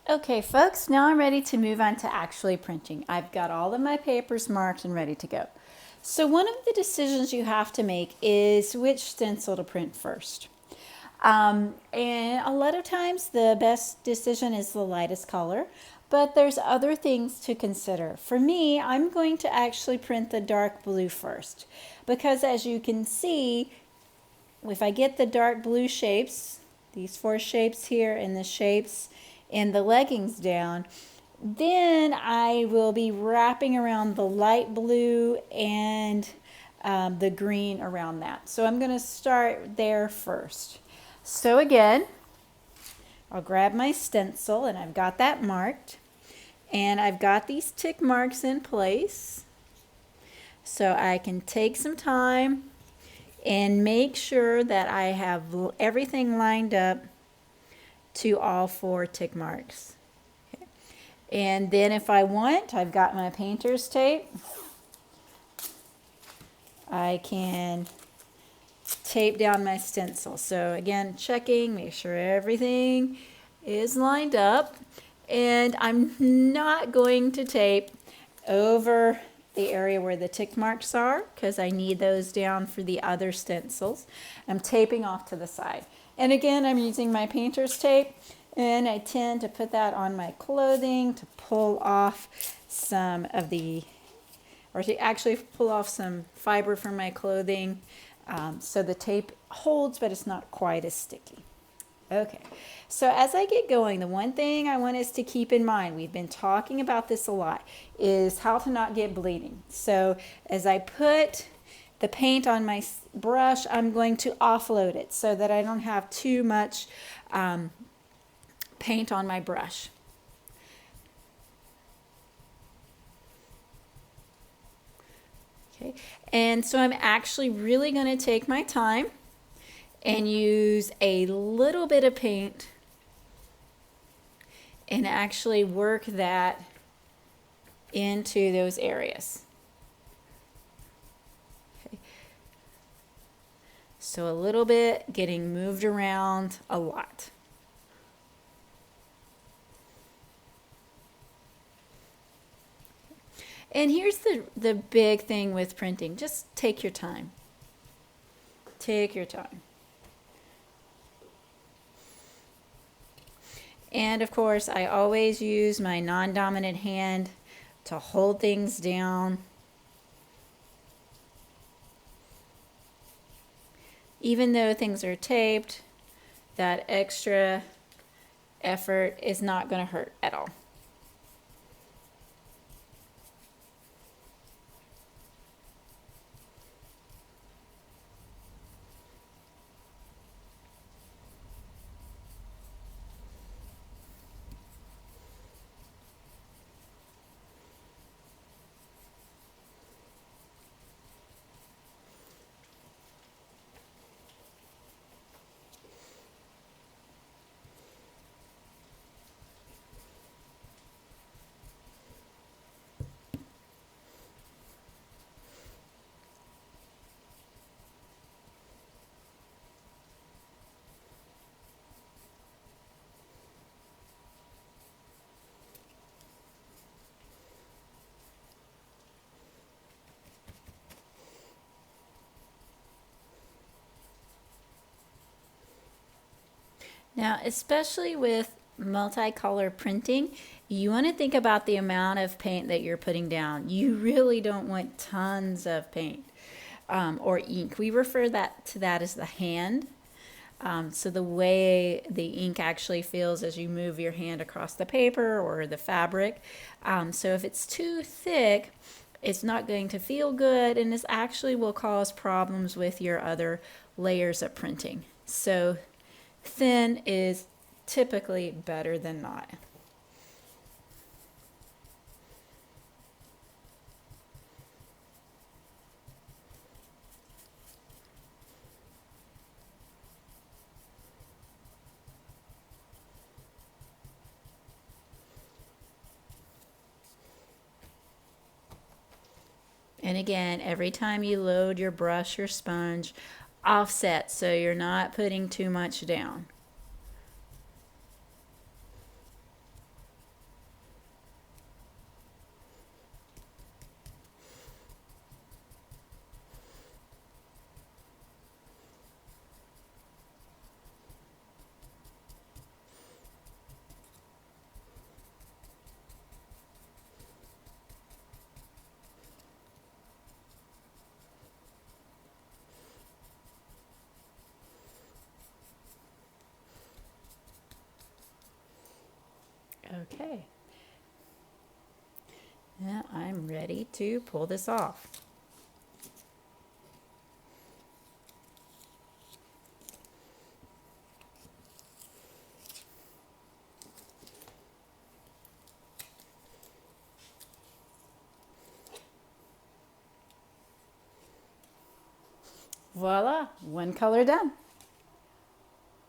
Okay, folks, now I'm ready to move on to actually printing. I've got all of my papers marked and ready to go. So one of the decisions you have to make is which stencil to print first. And a lot of times the best decision is the lightest color, but there's other things to consider. For me, I'm going to actually print the dark blue first because as you can see, if I get the dark blue shapes, these 4 shapes here and the shapes in the leggings down, then I will be wrapping around the light blue and the green around that. So I'm going to start there first. So again, I'll grab my stencil and I've got that marked. And I've got these tick marks in place. So I can take some time and make sure that I have everything lined up to all 4 tick marks. Okay. And then if I want, I've got my painter's tape. I can tape down my stencil. So again, checking, make sure everything is lined up. And I'm not going to tape over the area where the tick marks are because I need those down for the other stencils. I'm taping off to the side. And again, I'm using my painter's tape, and I tend to put that on my clothing to pull off some of the, or to actually pull off some fiber from my clothing so the tape holds, but it's not quite as sticky. Okay, so as I get going, the one thing I want us to keep in mind, we've been talking about this a lot, is how to not get bleeding. So as I put the paint on my brush, I'm going to offload it so that I don't have too much paint on my brush. Okay, and so I'm actually really going to take my time and use a little bit of paint and actually work that into those areas. Okay. So a little bit getting moved around a lot. And here's the big thing with printing. Just take your time. Take your time. And of course, I always use my non-dominant hand to hold things down. Even though things are taped, that extra effort is not going to hurt at all. Now, especially with multicolor printing, you want to think about the amount of paint that you're putting down. You really don't want tons of paint or ink. We refer to that as the hand. So the way the ink actually feels as you move your hand across the paper or the fabric. So if it's too thick, it's not going to feel good, and this actually will cause problems with your other layers of printing. So thin is typically better than not. And again, every time you load your brush or sponge, offset so you're not putting too much down. Okay. Now I'm ready to pull this off. Voila, one color done.